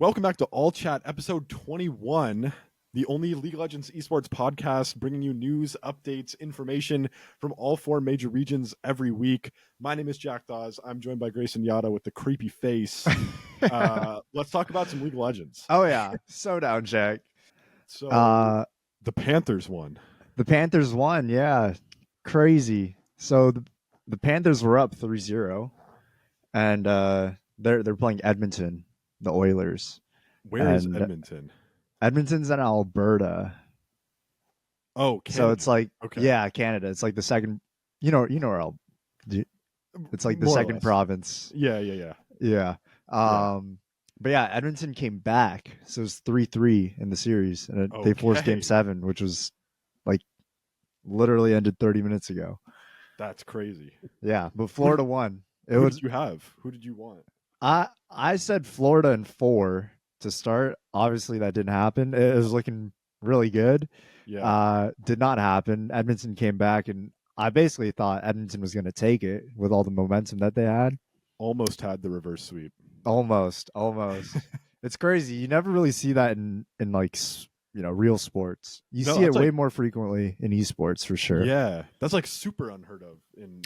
Welcome back to All Chat, episode 21, the only League of Legends esports podcast bringing you news, updates, information from all four major regions every week. My name is Jack Dawes. I'm joined by Grayson Yada with the creepy face. Let's talk about some League of Legends. Oh, yeah. So down, Jack. So the Panthers won. The Panthers won, yeah. Crazy. So the Panthers were up 3-0, and they're playing Edmonton, the Oilers. Where is Edmonton? Edmonton's in Alberta. Oh, Canada. So it's like, okay. Yeah, Canada. It's like the second, you know where it's like the More or second less. province. Yeah. But yeah, Edmonton came back, so it was 3-3 in the series, and they forced Game 7, which was like literally ended 30 minutes ago. That's crazy. Yeah, but Florida won. Who did you have? Who did you want? I said Florida in 4 to start. Obviously, that didn't happen. It was looking really good. Yeah. Did not happen. Edmonton came back, and I basically thought Edmonton was going to take it with all the momentum that they had. Almost had the reverse sweep. Almost. It's crazy. You never really see that in like, real sports. You see it way more frequently in esports, for sure. Yeah, that's like super unheard of in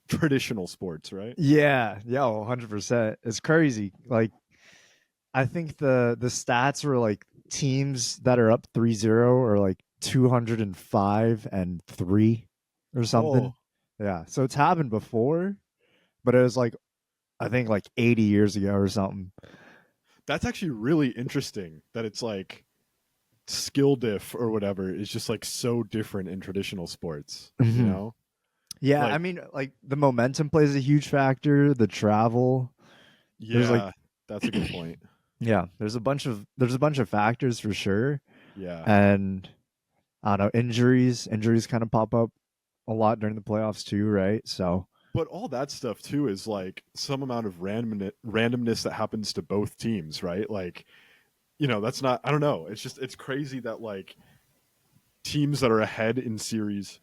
traditional sports, right? Yeah, 100%. It's crazy. Like, I think the stats were like teams that are up 3-0 are like 205-3 or something. Oh. Yeah, so it's happened before, but it was like, I think like 80 years ago or something. That's actually really interesting that it's like skill diff or whatever is just like so different in traditional sports, you know? Yeah, like, I mean, like the momentum plays a huge factor, the travel. Yeah, that's a good point. Yeah, there's a bunch of factors for sure. Yeah. And I don't know, injuries kind of pop up a lot during the playoffs too, right? So but all that stuff too is like some amount of randomness that happens to both teams, right? Like, that's not, I don't know. It's crazy that like teams that are ahead in series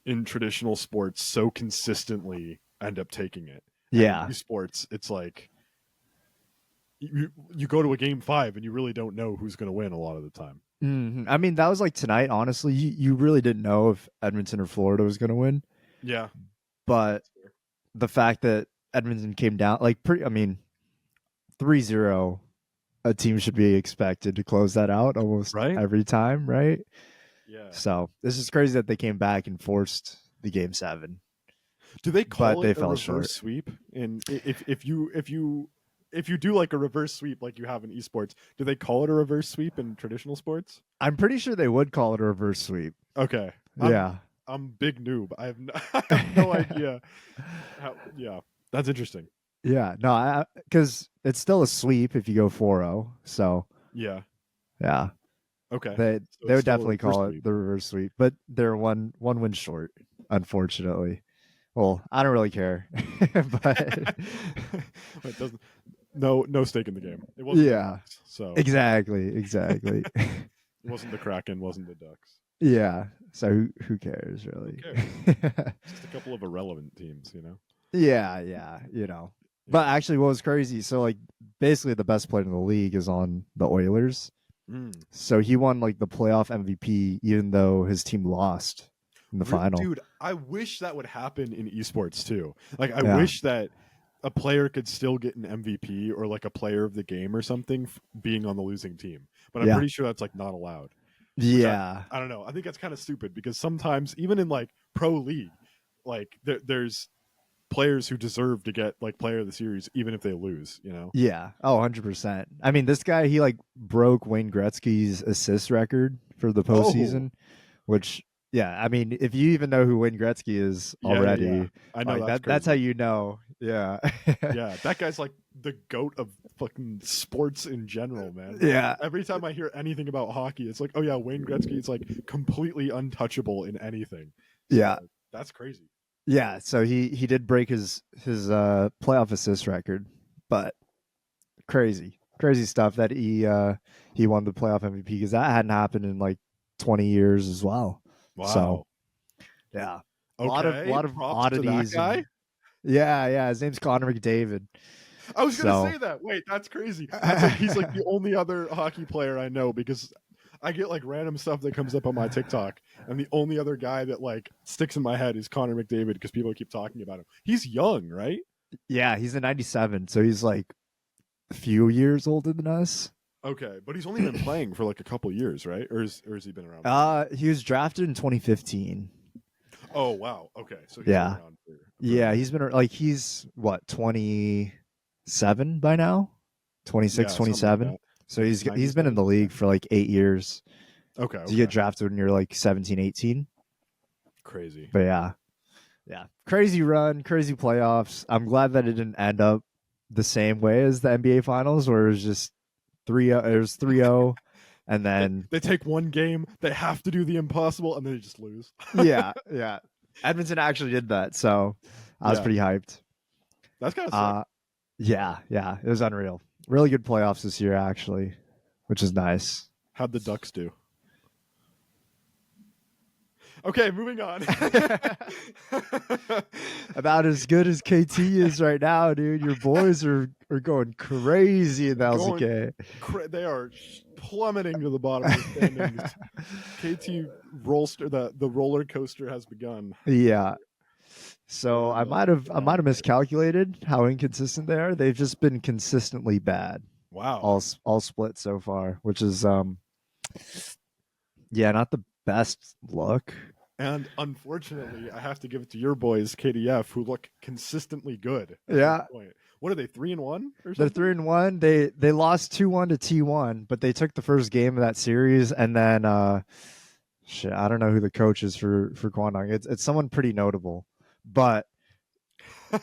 in traditional sports so consistently end up taking it. Yeah. And in esports, it's like you go to a game 5 and you really don't know who's going to win a lot of the time. I mean, that was like tonight, honestly. You really didn't know if Edmonton or Florida was going to win. Yeah. But the fact that Edmonton came down, like, 3-0, a team should be expected to close that out almost every time, right? Yeah. So this is crazy that they came back and forced the Game 7. Do they call it a reverse sweep? And if you do like a reverse sweep like you have in esports, do they call it a reverse sweep in traditional sports? I'm pretty sure they would call it a reverse sweep. Okay. I'm big noob. I have no idea. Yeah, that's interesting. Yeah, no, because it's still a sweep if you go 4-0. So yeah. Okay. So they would definitely call it the reverse sweep, but they're one win short, unfortunately. Well, I don't really care, but it doesn't. No stake in the game. It wasn't. Yeah. The Ducks, so exactly. It wasn't the Kraken. Wasn't the Ducks. Yeah. So who cares, really? Who cares? Just a couple of irrelevant teams, Yeah. But actually, what was crazy? So like, basically, the best player in the league is on the Oilers. So he won like the playoff MVP, even though his team lost in the final. Dude, I wish that would happen in esports too. Like, I wish that a player could still get an MVP or like a player of the game or something being on the losing team. But I'm pretty sure that's like not allowed. Yeah. I don't know. I think that's kind of stupid because sometimes even in like pro league, like there's players who deserve to get like player of the series even if they lose, Yeah. Oh, 100%. I mean, this guy, he like broke Wayne Gretzky's assist record for the postseason, which, I mean, if you even know who Wayne Gretzky is already, I know that's how you know. Yeah. Yeah, that guy's like the GOAT of fucking sports in general, man. Yeah. Every time I hear anything about hockey, it's like, oh yeah, Wayne Gretzky is like completely untouchable in anything. So yeah. That's crazy. Yeah, so he did break his playoff assist record, but crazy stuff that he won the playoff MVP because that hadn't happened in like 20 years as well. Wow. So yeah, okay. a lot of props oddities. to that guy. Yeah, his name's Connor McDavid. I was So- gonna say that. Wait, that's crazy. That's like, he's like the only other hockey player I know, because I get like random stuff that comes up on my TikTok, and the only other guy that like sticks in my head is Connor McDavid, because people keep talking about him. He's young, right? Yeah, he's a 97, so he's like a few years older than us. Okay, but he's only been playing for like a couple years, right? Or has he been around? He was drafted in 2015. Oh wow. Okay, so he's Yeah. been around for Yeah, he's been like he's what 27 by now, 26, Yeah, 27. something like So he's been in 97? the league for like 8 years. Okay. You get drafted when you're like 17, 18. Crazy. But yeah, crazy run, crazy playoffs. I'm glad that it didn't end up the same way as the NBA Finals, where it was just 3-0. It was 3-0, and then they take one game, they have to do the impossible, and then they just lose. yeah. Edmonton actually did that, so I was Yeah. pretty hyped. That's kind of sick. Yeah, it was unreal. Really good playoffs this year, actually, which is nice. How'd the Ducks do? Okay, moving on. About as good as KT is right now, dude. Your boys are going crazy in the LCK. They are plummeting to the bottom of the standings. KT the roller coaster has begun. Yeah. So I might have miscalculated how inconsistent they are. They've just been consistently bad. Wow. All split so far, which is not the best look. And unfortunately, I have to give it to your boys, KDF, who look consistently good. Yeah. What are they, 3-1 or something? They're 3-1. They lost 2-1 to T1, but they took the first game of that series, and then I don't know who the coach is for Kwangdong. It's someone pretty notable. But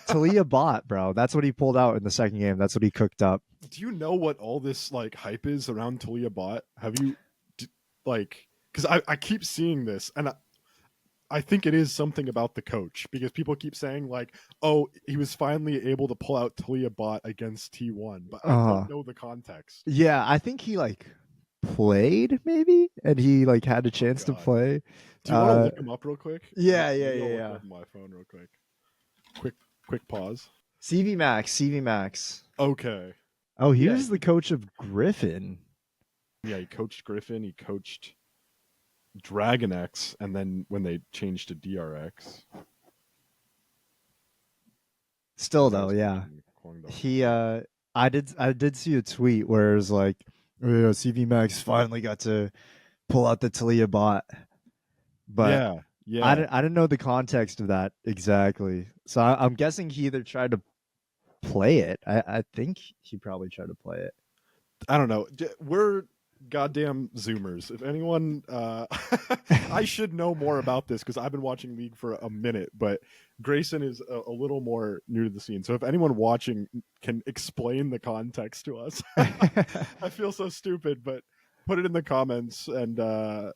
Talia bot, bro. That's what he pulled out in the second game. That's what he cooked up. Do you know what all this like hype is around Talia bot? Have you because I keep seeing this, and I think it is something about the coach, because people keep saying like, oh, he was finally able to pull out Talia bot against T1, but I don't know the context. Yeah, I think he like played maybe, and he like had a chance to play. Do you want to look him up real quick? Yeah. Look up my phone real quick. Quick pause. CV Max. Okay. Oh, he was the coach of Griffin. Yeah, he coached Griffin. He coached Dragon X, and then when they changed to DRX. Still though, yeah. He I did see a tweet where it was like, oh, yeah, CV Max finally got to pull out the Talia bot. But yeah. I didn't know the context of that exactly. So I'm guessing he either tried to play it. I think he probably tried to play it. I don't know. We're goddamn Zoomers. If anyone, I should know more about this because I've been watching League for a minute, but Grayson is a little more new to the scene. So if anyone watching can explain the context to us, I feel so stupid, but put it in the comments. And I'm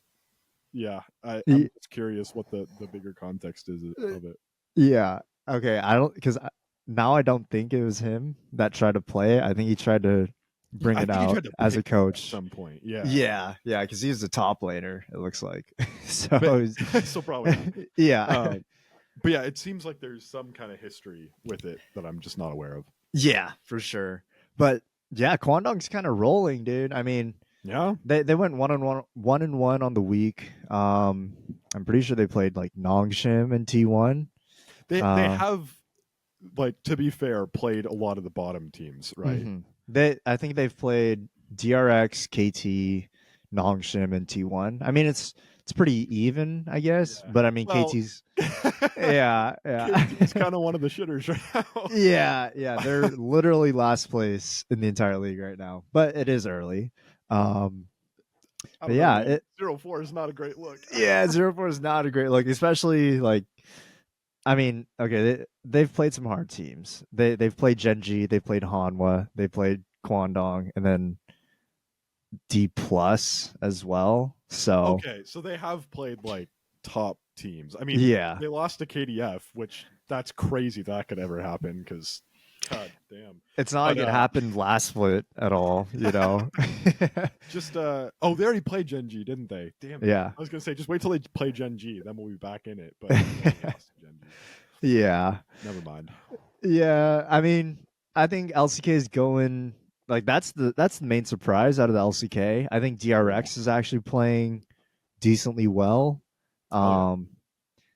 just curious what the bigger context is of it. Yeah. Okay. I don't think it was him that tried to play it. I think he tried to bring it out as a coach at some point. Yeah. Yeah. Because he's the top laner, it looks like. So probably not. Yeah. But yeah, it seems like there's some kind of history with it that I'm just not aware of. Yeah, for sure. But yeah, Kwangdong's kind of rolling, dude. I mean, yeah, they went 1-1 on the week. I'm pretty sure they played like Nongshim and T1. They have, like, to be fair, played a lot of the bottom teams, right? Mm-hmm. I think they've played DRX, KT, Nongshim, and T1. I mean, it's pretty even, I guess. Yeah. But I mean, KT's yeah. KT's kind of one of the shitters right now. Yeah. They're literally last place in the entire league right now, but it is early. But yeah, 0-4 is not a great look. Yeah, 0-4 is not a great look, especially like. I mean, okay, they've played some hard teams. They've played Genji, they played Hanwha, they played Kwangdong, and then D+ as well. So okay, so they have played like top teams. I mean, they lost to KDF, which that's crazy that could ever happen because, god damn, it's not like it happened last split at all. You know, just they already played Genji, didn't they? Damn. Yeah, I was gonna say just wait till they play Genji, then we'll be back in it. But they lost to Genji. Yeah, never mind. Yeah, I mean, I think LCK is going like that's the main surprise out of the LCK. I think DRX is actually playing decently well. Oh yeah, Um,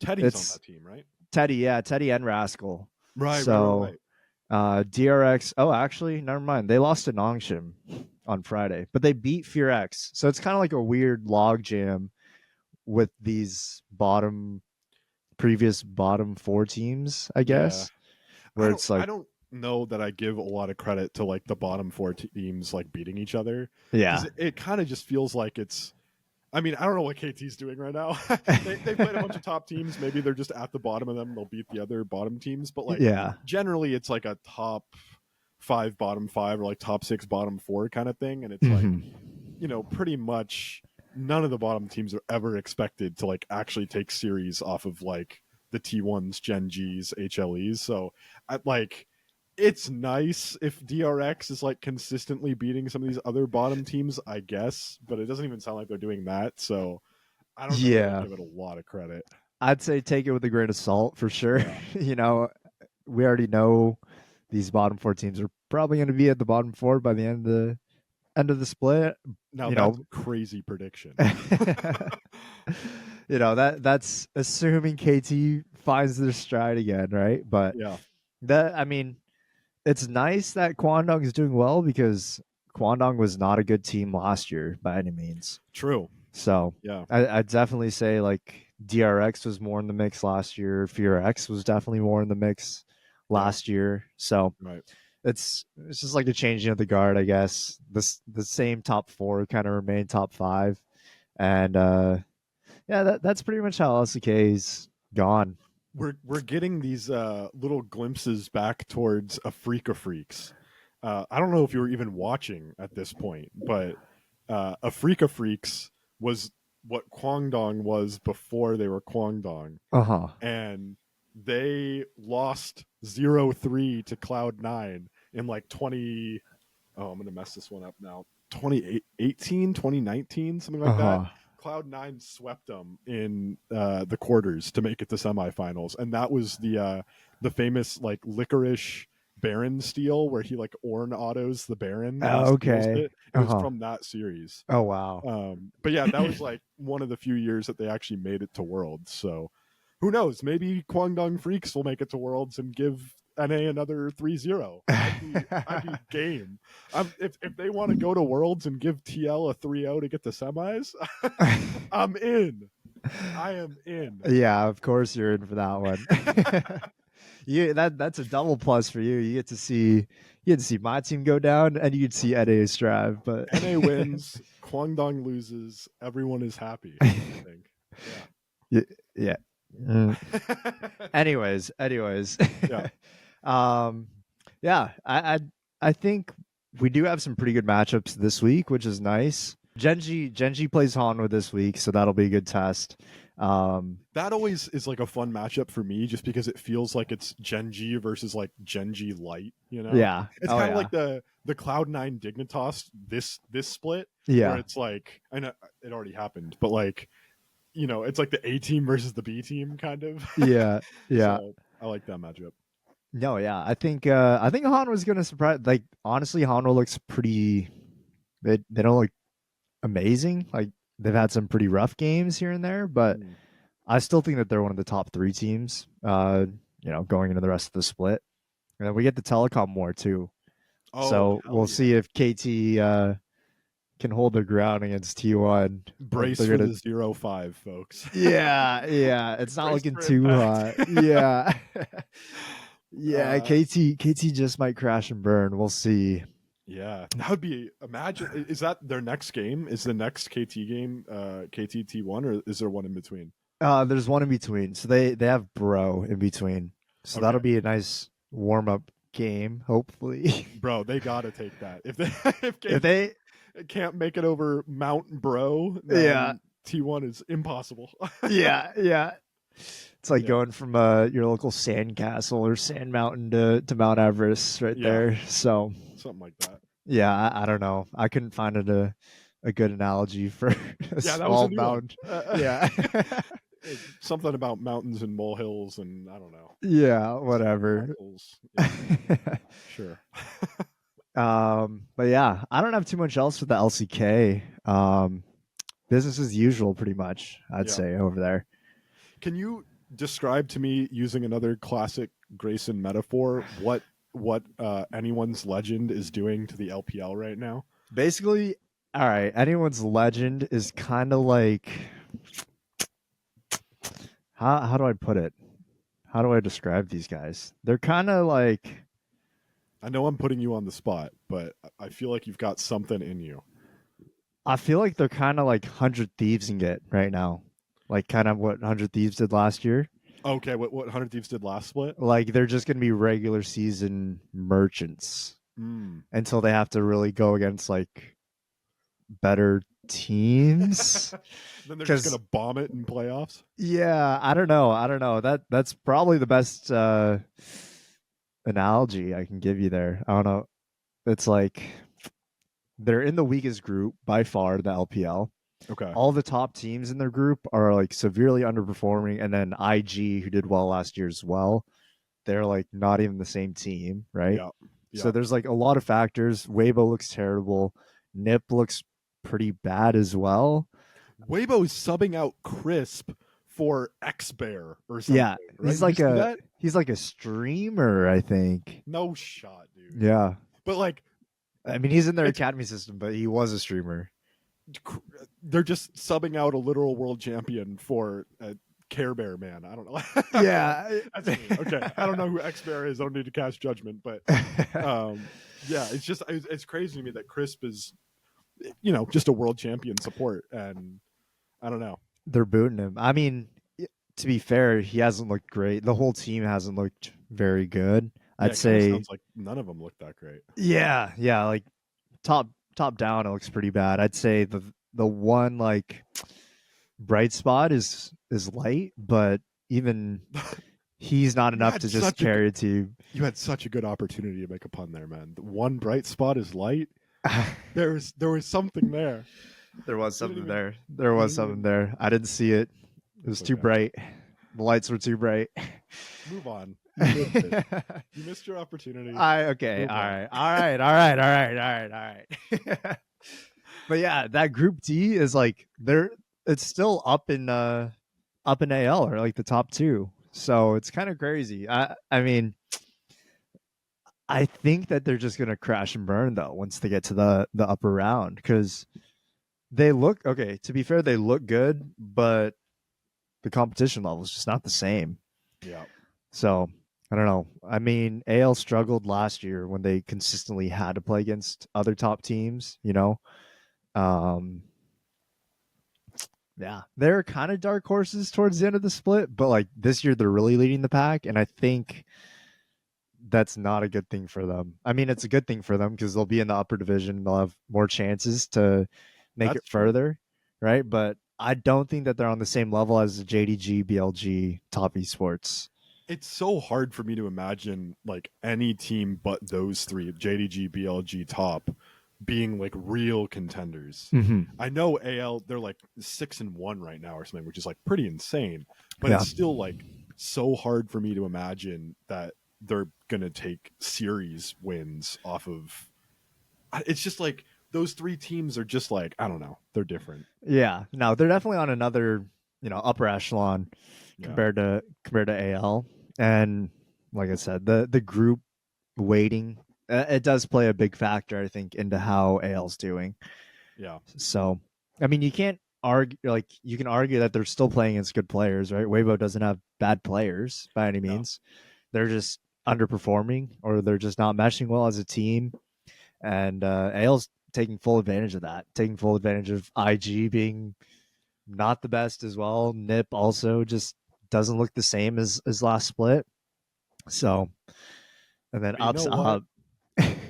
Teddy's on it's that team, right? Teddy, yeah, Teddy and Rascal. Right. So DRX. Oh, actually, never mind. They lost to Nongshim on Friday, but they beat FearX. So it's kind of like a weird log jam with these previous bottom four teams, I Yeah, guess, where it's I like, don't know that I give a lot of credit to like the bottom four teams like beating each other, because yeah, it kind of just feels like it's. I mean, I don't know what KT's doing right now. They played a bunch of top teams. Maybe they're just at the bottom of them. They'll beat the other bottom teams, but like yeah, generally, it's like a top five, bottom five, or like top six, bottom four kind of thing. And it's like, hmm pretty much none of the bottom teams are ever expected to like actually take series off of like the T1s, Gen Gs, HLEs. So I like it's nice if DRX is like consistently beating some of these other bottom teams, I guess, but it doesn't even sound like they're doing that. So I don't know that I yeah. give it a lot of credit. I'd say take it with a grain of salt for sure. Yeah. We already know these bottom four teams are probably going to be at the bottom four by the end of the split. Now You that's a know, crazy prediction. that's assuming KT finds their stride again, right? But Yeah. that I mean, it's nice that Kwandong is doing well because Kwandong was not a good team last year by any means. True. So Yeah. I'd definitely say like DRX was more in the mix last year. FearX was definitely more in the mix Yeah. last year. So Right. it's just like a changing of the guard, I guess. The same top four kind of remain top five, and yeah, that's pretty much how LCK's gone. We're getting these little glimpses back towards a freak of freaks. I don't know if you were even watching at this point, but a freak of freaks was what Kwangdong was before they were Kwangdong, Uh huh. and they lost 0-3 to Cloud9 in like 20. Oh, I'm gonna mess this one up now. 2018, 2019, something Uh like that. huh. Cloud9 swept them in the quarters to make it to semifinals, and that was the famous like licorice Baron steal where he like Ornn autos the Baron and steals Okay. it. It Uh was huh. from that series. Oh wow. But yeah, that was like one of the few years that they actually made it to Worlds. So who knows? Maybe Kwangdong Freaks will make it to Worlds and give NA another 3-0. I'd be game. If they want to go to Worlds and give TL a 3-0 to get to semis, I'm in. I am in. Yeah, of course you're in for that one. That's a double plus for you. You get to see my team go down, and you get to see NA strive. But NA wins, Kwangdong loses, everyone is happy, I think. yeah. Mm. Yeah. Anyways, Yeah. um, yeah, I think we do have some pretty good matchups this week, which is nice. Genji plays Hanwha this week, so that'll be a good test. That always is like a fun matchup for me just because it feels like it's Genji versus like Genji Light, you know? Yeah. It's Oh kind of yeah. like the Cloud9 Dignitas this split where Yeah. it's like I know it already happened, but like it's like the A team versus the B team kind of. Yeah. Yeah. So I like that matchup. No, yeah. I think Hanwha's gonna surprise. Like honestly, Hanwha looks pretty. They don't look amazing. Like they've had some pretty rough games here and there, but Mm. I still think that they're one of the top three teams. Going into the rest of the split, and then we get the telecom war too. Oh, So hell we'll yeah. see if KT can hold their ground against T1. Or if Brace they're for gonna. the 0-5, folks. Yeah. It's not Brace looking for too impact. hot. Yeah. Yeah, uh, KT just might crash and burn. We'll see. Yeah, that would be. Imagine, is that their next game? Is the next KT game KT T1, or is there one in between? There's one in between. So they have Bro in between. So Okay, that'll be a nice warm up game, hopefully. bro, they gotta take that. If they if If KT they can't make it over Mount Bro, Yeah. then T1 is impossible. Yeah. It's like Yeah, going from your local sand castle or sand mountain to Mount Everest right yeah, there. So something like that. yeah, I don't know. I couldn't find a good analogy for a Yeah, that was a small new one. mountain. Yeah. Something about mountains and molehills, and I don't know. Yeah, whatever. Yeah. Sure. But yeah, I don't have too much else with the LCK. Business as usual, pretty much. I'd say over there. Can you describe to me, using another classic Grayson metaphor, what anyone's legend is doing to the LPL right now? Basically, all right. Anyone's legend is kind of like, how do I put it? How do I describe these guys? They're kind of like, I know I'm putting you on the spot, but I feel like you've got something in you. I feel like they're kind of like 100 Thieves and get right now, like kind of what 100 Thieves did last year. Okay, what 100 Thieves did last split? Like they're just gonna be regular season merchants until they have to really go against like better teams. Then they're just gonna bomb it in playoffs. Yeah, I don't know. That's probably the best analogy I can give you there. I don't know. It's like they're in the weakest group by far, the LPL. Okay. All the top teams in their group are like severely underperforming, and then IG, who did well last year as well, they're like not even the same team, right? Yeah. So there's like a lot of factors. Weibo looks terrible. Nip looks pretty bad as well. Weibo is subbing out Crisp for X Bear or something. Yeah, right? He's like a streamer, I think. No shot, dude. Yeah, but like, I mean, he's in their academy system, but he was a streamer. They're just subbing out a literal world champion for a Care Bear man. I don't know. Yeah. That's me. Okay. I don't know who X Bear is. I don't need to cast judgment, but yeah, it's crazy to me that Crisp is, just a world champion support, and I don't know. They're booting him. I mean, to be fair, he hasn't looked great. The whole team hasn't looked very good. I'd say sounds like none of them look that great. Yeah, like top down, it looks pretty bad. I'd say the one like bright spot is light, but even he's not enough to just carry a team. You had such a good opportunity to make a pun there, man. The one bright spot is light. There was something there. There was something there. There was something there. I didn't see it. It was too bright. The lights were too bright. Move on. You missed your opportunity. Okay. All right. But yeah, that group D is like it's still up in AL, or like the top two. So it's kind of crazy. I mean, I think that they're just gonna crash and burn though once they get to the upper round, because they look okay. To be fair, they look good, but the competition level is just not the same. Yeah. So I don't know. I mean, AL struggled last year when they consistently had to play against other top teams, Yeah, they're kind of dark horses towards the end of the split, but like this year they're really leading the pack, and I think that's not a good thing for them. I mean, it's a good thing for them because they'll be in the upper division, they'll have more chances to make it further, right? But I don't think that they're on the same level as the JDG, BLG, Top Esports. It's so hard for me to imagine like any team but those three, JDG, BLG, Top, being like real contenders. I know AL, they're like 6-1 right now or something, which is like pretty insane, but it's still like so hard for me to imagine that they're gonna take series wins off of. It's just like those three teams are just like, I don't know, they're different. Yeah, no, they're definitely on another upper echelon compared to AL. And like I said, the group weighting, it does play a big factor, I think, into how AL's doing. Yeah. So, I mean, you can't argue, like, you can argue that they're still playing against good players, right? Weibo doesn't have bad players by any means. They're just underperforming, or they're just not meshing well as a team. And AL's taking full advantage of that, taking full advantage of IG being not the best as well. Nip also just doesn't look the same as last split. So, and then ups up.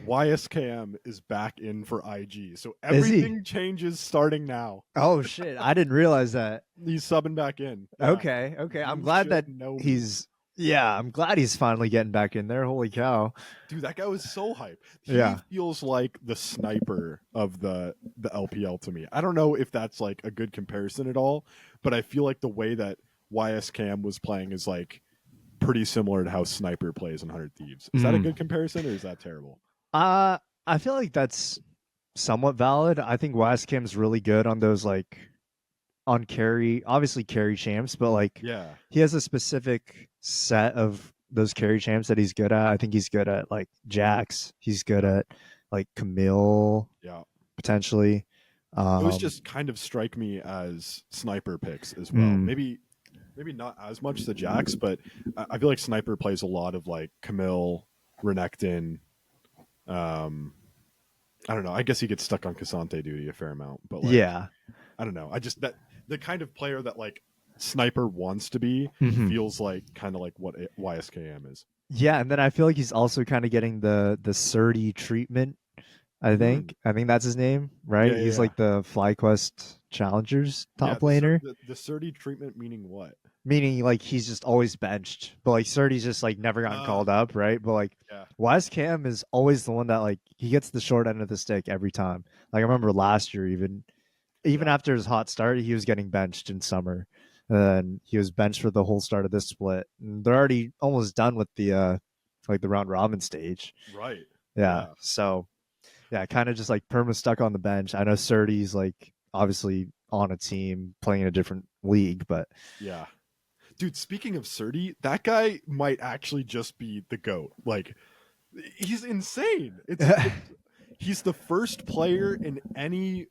YSKM is back in for IG, so everything changes starting now. Oh shit, I didn't realize that. He's subbing back in. Okay. I'm glad that he's I'm glad he's finally getting back in there. Holy cow. Dude, that guy was so hype. He feels like the sniper of the LPL to me. I don't know if that's like a good comparison at all, but I feel like the way that YSKM was playing is like pretty similar to how Sniper plays in 100 Thieves. Is that a good comparison, or is that terrible? I feel like that's somewhat valid. I think YSKM's really good on those like on carry, obviously carry champs, but like Yeah, he has a specific set of those carry champs that he's good at. I think he's good at like Jax. He's good at like Camille yeah. potentially. Those just kind of strike me as Sniper picks as well. Maybe not as much the Jax, but I feel like Sniper plays a lot of like Camille, Renekton. I don't know. I guess he gets stuck on Cassante duty a fair amount, but like, yeah, I don't know. I just that the kind of player that like Sniper wants to be feels like kind of like what YSKM is. Yeah, and then I feel like he's also kind of getting the Srtty treatment. I think that's his name, right? Yeah, He's yeah. like the FlyQuest Challengers top laner. The Srtty treatment meaning what? Meaning like he's just always benched, but like Srtty's just like never gotten called up, right? But like YSKM is always the one that like he gets the short end of the stick every time. Like I remember last year, even after his hot start, he was getting benched in summer, and then he was benched for the whole start of this split. And they're already almost done with the like the round robin stage, right? Yeah. So yeah, kind of just like perma stuck on the bench. I know Srtty's like obviously on a team playing in a different league, but yeah. Dude, speaking of Srtty, that guy might actually just be the GOAT. Like, he's insane. He's the first player in any.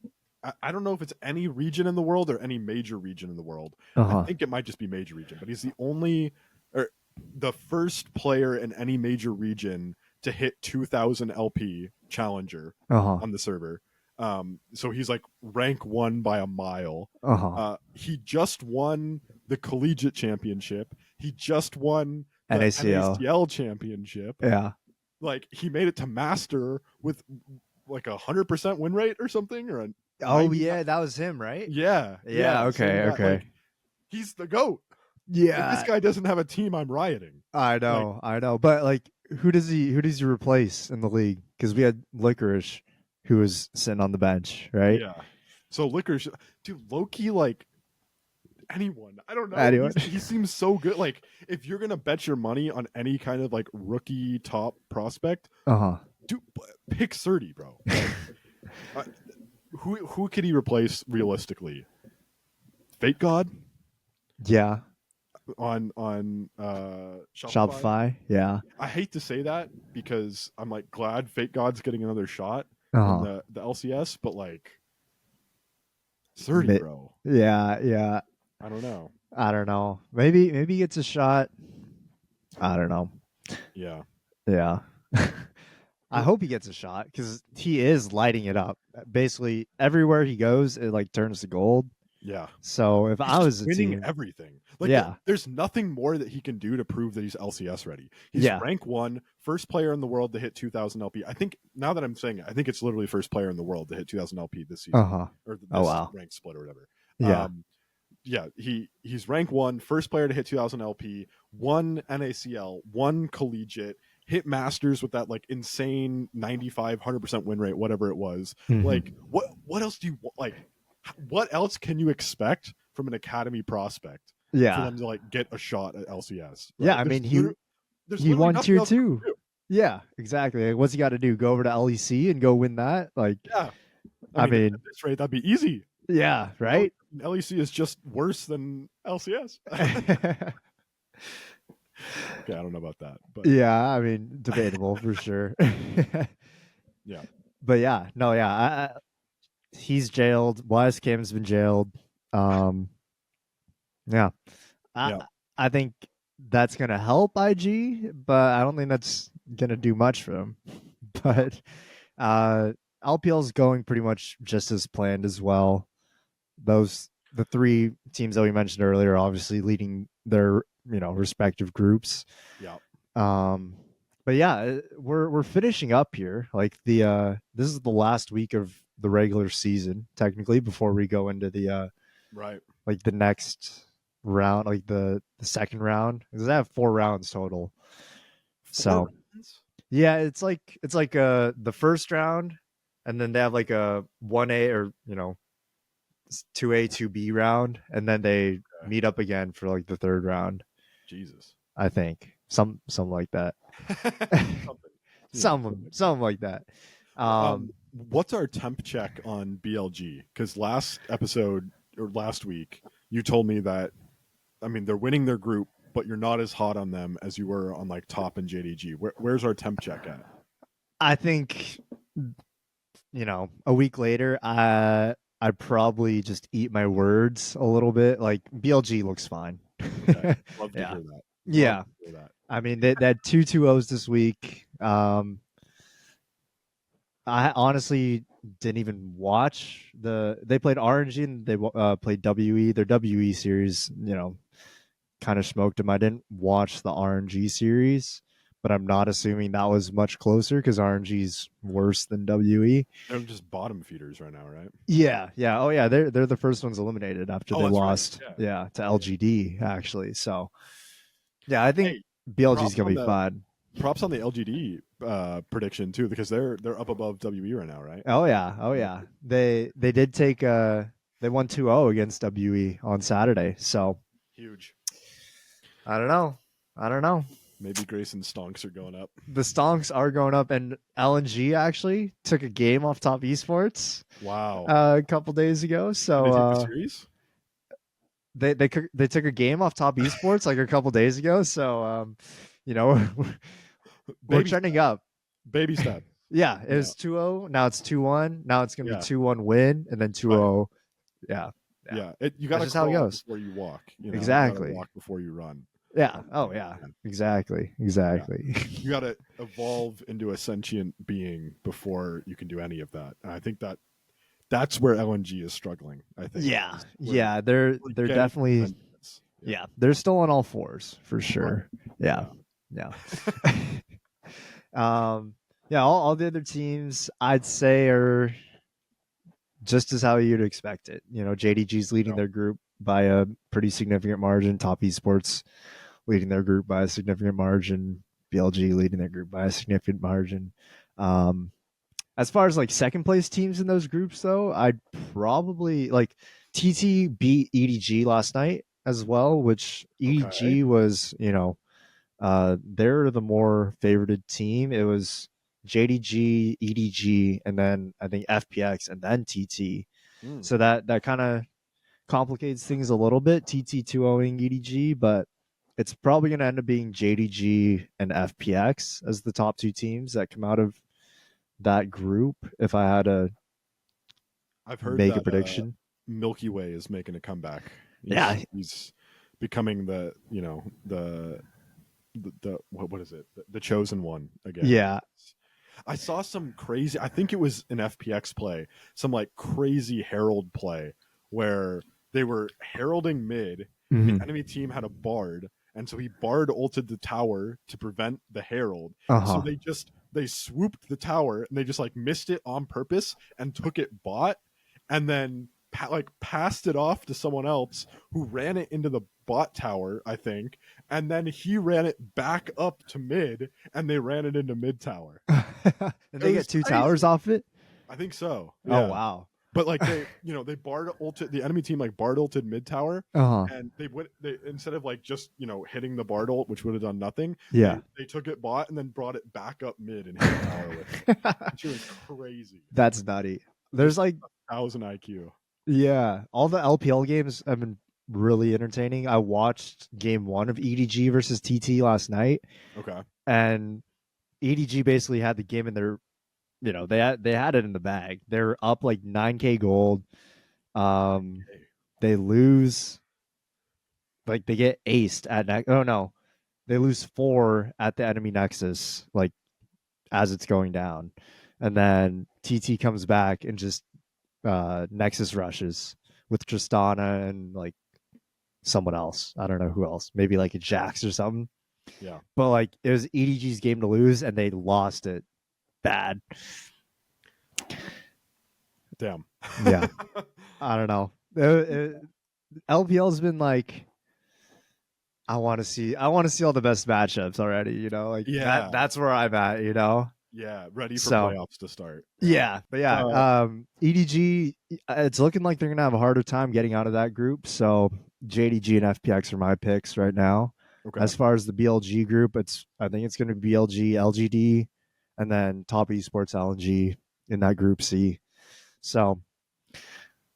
I don't know if it's any region in the world or any major region in the world. I think it might just be major region, but he's the first player in any major region to hit 2,000 LP challenger on the server. So he's like rank 1 by a mile. He just won the collegiate championship. He just won the NACL championship. Yeah. Like he made it to master with like 100% win rate or something, or that was him, right? Yeah. Okay. Like, he's the GOAT. Yeah. If this guy doesn't have a team, I'm rioting. I know. But like, who does he replace in the league? Because we had Licorice, who was sitting on the bench, right? Yeah. So Licorice, dude, Loki, like anyone. I don't know. Anyone. He seems so good. Like if you're gonna bet your money on any kind of like rookie top prospect, dude, pick Srtty, bro. Like, who could he replace realistically? Fate God? Yeah. On Shopify. Yeah. I hate to say that because I'm like glad Fate God's getting another shot in the LCS, but like Srtty, bro. Yeah. I don't know. Maybe he gets a shot. I don't know. Yeah. I hope he gets a shot because he is lighting it up. Basically, everywhere he goes, it like turns to gold. Yeah. So if I was winning everything, like there's nothing more that he can do to prove that he's LCS ready. He's rank 1, first player in the world to hit 2,000 LP. I think now that I'm saying it, I think it's literally first player in the world to hit 2,000 LP this season, or this rank split or whatever. Yeah. He's rank 1, first player to hit 2,000 LP, won NACL, won collegiate, hit masters with that like insane 95-100% win rate, whatever it was. Like what else do you like? What else can you expect from an academy prospect for them to like get a shot at LCS? Right? Yeah, I mean he won tier 2. Yeah, exactly. Like, what's he got to do? Go over to LEC and go win that? Like, I mean at this rate, that'd be easy. Yeah, right. You know, LEC is just worse than LCS. Okay, I don't know about that, but yeah, I mean debatable for sure. Yeah, but yeah, no, yeah. He's jailed. YSKM's been jailed. Yeah. I think that's gonna help IG, but I don't think that's gonna do much for him. But LPL's going pretty much just as planned as well. The 3 teams that we mentioned earlier, obviously leading their respective groups. Yeah. But yeah, we're finishing up here. Like this is the last week of the regular season, technically, before we go into the right, like the next round, like the second round. Because I have 4 rounds total. 4 rounds? Yeah, it's like the first round, and then they have like a 1A or 2A 2B round, and then they meet up again for like the third round. Jesus. I think something like that. something like that. What's our temp check on BLG? Because last episode or last week, you told me that, I mean, they're winning their group, but you're not as hot on them as you were on like Top and JDG. Where's our temp check at? I think, a week later, I'd probably just eat my words a little bit. Like BLG looks fine. Okay. Love to hear that. Yeah. To hear that. I mean, they had 2-2-0s this week. I honestly didn't even watch they played RNG and they played WE. Their WE series, kind of smoked them. I didn't watch the RNG series, but I'm not assuming that was much closer because RNG's worse than WE. They're just bottom feeders right now, right? Yeah. Oh yeah, they're the first ones eliminated after they lost. Right. Yeah, to LGD actually. So yeah, I think BLG's gonna be fine. Props on the LGD prediction too, because they're up above WE right now, right? Oh yeah. They did take they won 2-0 against WE on Saturday. So huge. I don't know. Maybe Grayson Stonks are going up. The Stonks are going up, and LNG actually took a game off Top Esports. Wow. A couple days ago. So they take the series? They took a game off Top Esports like a couple days ago. So we're trending up. Baby step. Yeah, it was 2-0. Now it's 2-1. Now it's going to be 2-1 win, and then 2-0. Yeah. You got to crawl before you walk. Exactly. You walk before you run. Yeah. Oh, yeah. Exactly. Yeah. You got to evolve into a sentient being before you can do any of that. And I think that's where LNG is struggling. I think. Yeah. They're definitely. Yeah. They're still on all fours for sure. Yeah. All the other teams I'd say are just as how you'd expect it. JDG's leading their group by a pretty significant margin. Top Esports leading their group by a significant margin. BLG leading their group by a significant margin. As far as like second place teams in those groups, though, I'd probably like TT beat EDG last night as well, which EDG was, they're the more favorited team. It was JDG, EDG, and then I think FPX, and then TT. So that kind of complicates things a little bit. TT 2-0ing EDG, but it's probably going to end up being JDG and FPX as the top two teams that come out of that group. If I had to make a prediction, Milky Way is making a comeback. He's becoming the what is it? The chosen one again. Yeah. I saw some crazy, I think it was an FPX play, some like crazy herald play where they were heralding mid. The enemy team had a bard, and so he bard ulted the tower to prevent the herald. So they swooped the tower and they just like missed it on purpose and took it bot, and then passed it off to someone else who ran it into the bot tower, I think, and then he ran it back up to mid, and they ran it into mid tower. And they get two towers off it? I think so. Yeah. Oh wow. But like they bard ulted, the enemy team like bard ulted mid tower, and they instead of like just hitting the bard ult, which would have done nothing. Yeah, they took it bot and then brought it back up mid and hit the tower with it. Which was crazy. That's nutty. There's like 1,000 IQ. Yeah, all the LPL games have been really entertaining. I watched game 1 of EDG versus TT last night. Okay. And EDG basically had the game in their, they had it in the bag. They're up like 9K gold. They lose, like they get aced at they lose 4 at the enemy nexus, like as it's going down, and then TT comes back and just nexus rushes with Tristana and like someone else. I don't know who else. Maybe like a Jax or something. Yeah. But like it was EDG's game to lose, and they lost it bad. Damn. Yeah. I don't know. LPL's been like, I want to see all the best matchups already. That's where I'm at. Yeah, ready for playoffs to start. Yeah, but EDG, it's looking like they're gonna have a harder time getting out of that group. So JDG and FPX are my picks right now. Okay. As far as the BLG group, I think it's going to be BLG, LGD, and then Top Esports LNG in that group C. So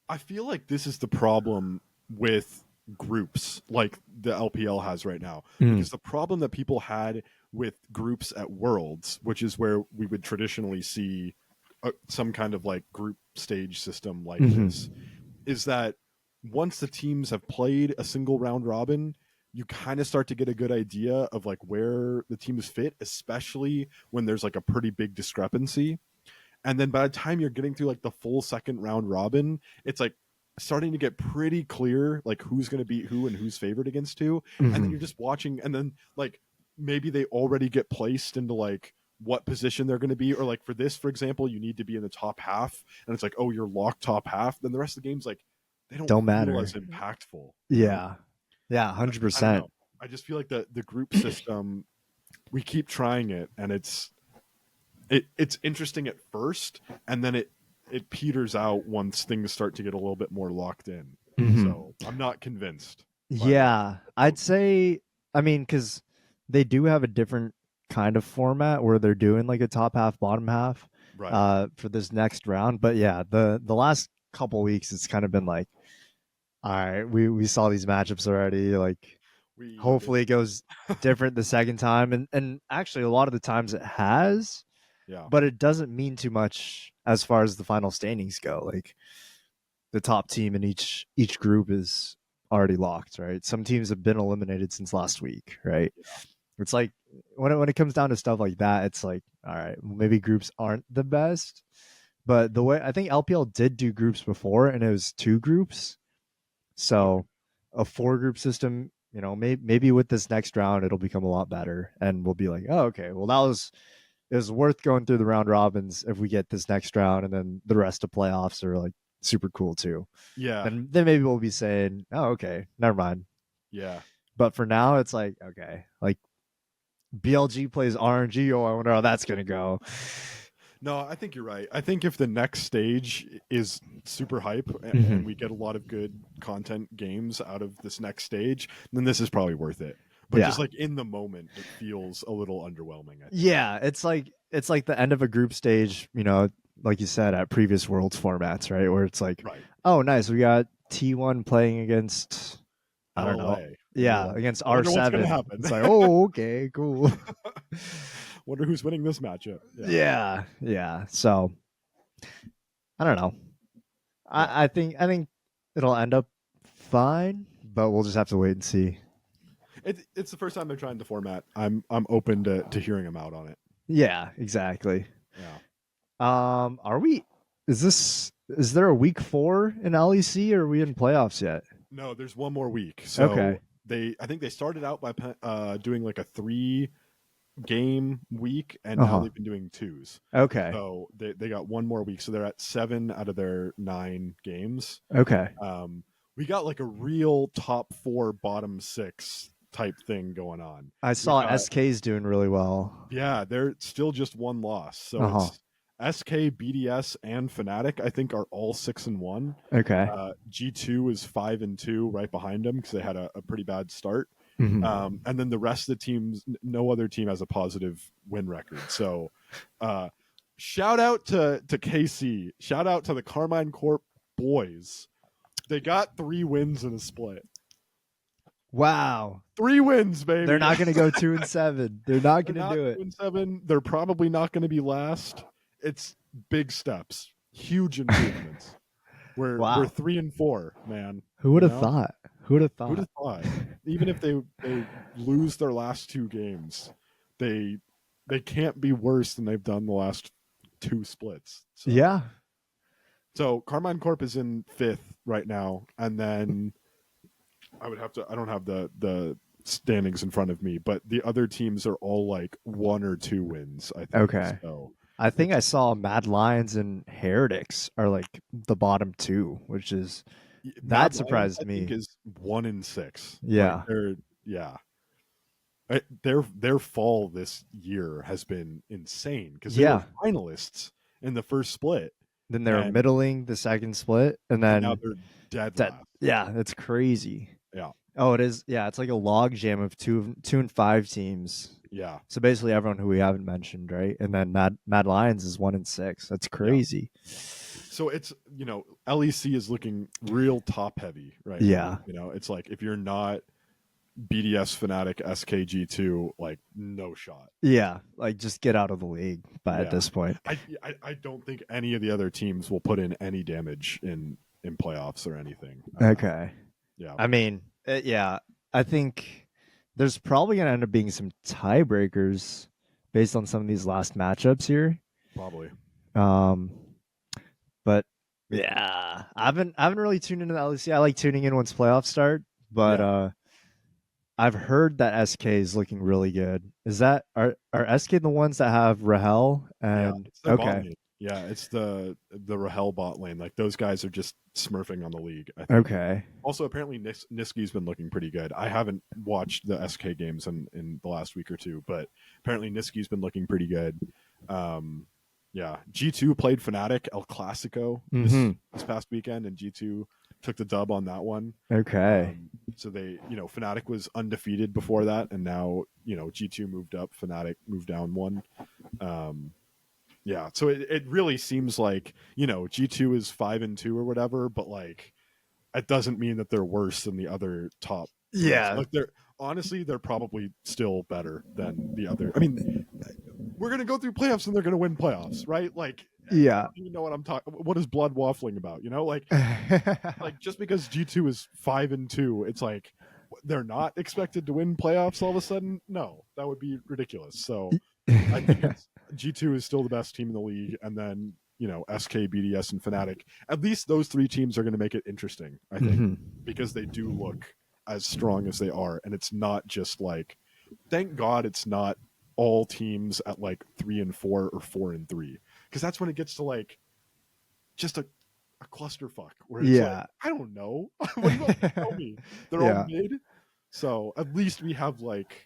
I feel like this is the problem with groups like the LPL has right now, because the problem that people had with groups at Worlds, which is where we would traditionally see some kind of like group stage system like this, is that once the teams have played a single round robin, you kind of start to get a good idea of like where the teams fit, especially when there's like a pretty big discrepancy. And then by the time you're getting through like the full second round robin, it's like starting to get pretty clear like who's going to beat who and who's favored against who. And then you're just watching, and then like maybe they already get placed into like what position they're going to be, or like for this, for example, you need to be in the top half, and it's like, oh, you're locked top half. Then the rest of the game's like they don't feel matter as impactful. Yeah, 100%. I just feel like the group system, we keep trying it, and it's interesting at first, and then it peters out once things start to get a little bit more locked in. So I'm not convinced. Yeah, I'd say, I mean, because they do have a different kind of format where they're doing like a top half, bottom half, right, for this next round. But yeah, the last couple weeks, it's kind of been like, all right, we saw these matchups already. Like, hopefully it goes different the second time, and actually a lot of the times it has. Yeah. But it doesn't mean too much as far as the final standings go. Like the top team in each group is already locked, right? Some teams have been eliminated since last week, right? Yeah. It's like when it comes down to stuff like that, it's like, all right, maybe groups aren't the best. But the way I think LPL did do groups before, and it was 2 groups. So a 4 group system, you know, maybe with this next round it'll become a lot better, and we'll be like, oh, okay, well it was worth going through the round robins if we get this next round, and then the rest of playoffs are like super cool too. Yeah. Then maybe we'll be saying, oh, okay, never mind. Yeah. But for now, it's like, okay, like BLG plays RNG. Oh, I wonder how that's gonna go. No, I think you're right. I think if the next stage is super hype and we get a lot of good content games out of this next stage, then this is probably worth it. But just like in the moment, it feels a little underwhelming. Yeah, it's like the end of a group stage, you know, like you said, at previous Worlds formats, right? Where it's like, oh, nice, we got T1 playing against, I don't know, against R7. It's like, oh, okay, cool. Wonder who's winning this matchup. Yeah. So I don't know. I think it'll end up fine, but we'll just have to wait and see. It's the first time they're trying the format. I'm open to hearing them out on it. Yeah, exactly. Yeah. Is there a week 4 in LEC, or are we in playoffs yet? No, there's one more week. So okay. I think they started out by doing like a 3 game week, and now they've been doing 2s. Okay. So they got one more week. So they're at 7 out of their 9 games. Okay. We got like a real top 4, bottom 6 type thing going on. I saw SK's doing really well. Yeah, they're still just one loss. So it's SK, BDS, and Fnatic, I think, are all 6-1. Okay. G2 is 5-2 right behind them because they had a pretty bad start. And then the rest of the teams, no other team has a positive win record. So shout out to KC. Shout out to the Carmine Corp boys. They got 3 wins in a split. Wow. 3 wins, baby. They're not going to go 2-7. They're not going to do it. 2-7. They're probably not going to be last. It's big steps. Huge improvements. We're 3-4, man. Who would have thought? Who would have thought? Who would have thought? Even if they lose their last 2 games, they can't be worse than they've done the last 2 splits. So. Yeah. So Carmine Corp is in 5th right now, and then I don't have the standings in front of me, but the other teams are all like 1 or 2 wins, I think. Okay. So I think I saw Mad Lions and Heretics are like the bottom 2, which is that surprised me. I think is 1-6. Yeah. Like their fall this year has been insane because they were finalists in the first split. Then they're middling the second split, and then now they're dead last. Yeah, that's crazy. Yeah. Oh, it is. Yeah, it's like a log jam of 2 and 5 teams. Yeah. So basically, everyone who we haven't mentioned, right? And then Mad Lions is 1-6. That's Yeah. crazy. So it's, LEC is looking real top heavy right Yeah. now. It's like if you're not BDS Fnatic SKG2, like no shot. Yeah, like just get out of the league at Yeah. this point. I don't think any of the other teams will put in any damage in playoffs or anything. Okay. Yeah. I mean, yeah, I think there's probably going to end up being some tiebreakers based on some of these last matchups here. Probably. But yeah, I haven't really tuned into the LEC. I like tuning in once playoffs start, but I've heard that SK is looking really good. Is that are SK the ones that have Rahel and it's their bot lane. Yeah, it's the Rahel bot lane. Like those guys are just smurfing on the league, I think. Okay. Also, apparently Niski's been looking pretty good. I haven't watched the SK games in the last week or two, but apparently Niski's been looking pretty good. Yeah, G2 played Fnatic El Clasico this past weekend, and G2 took the dub on that one. Okay. So they, Fnatic was undefeated before that, and now, G2 moved up, Fnatic moved down one. Yeah, so it really seems like, G2 is 5-2 or whatever, but like it doesn't mean that they're worse than the other top. Yeah. Like they're probably still better than the other. I mean, we're gonna go through playoffs and they're gonna win playoffs, right? Like, yeah. I don't even know what I'm talking. What is blood waffling about? Like just because G2 is 5-2, it's like they're not expected to win playoffs all of a sudden. No, that would be ridiculous. So I think G2 is still the best team in the league, and then SK, BDS, and Fnatic. At least those 3 teams are going to make it interesting, I think, because they do look as strong as they are, and it's not just like, thank God, it's not all teams at like 3-4 or 4-3, because that's when it gets to like just a clusterfuck where it's like, I don't know. What do you want to tell me? They're all mid, so at least we have like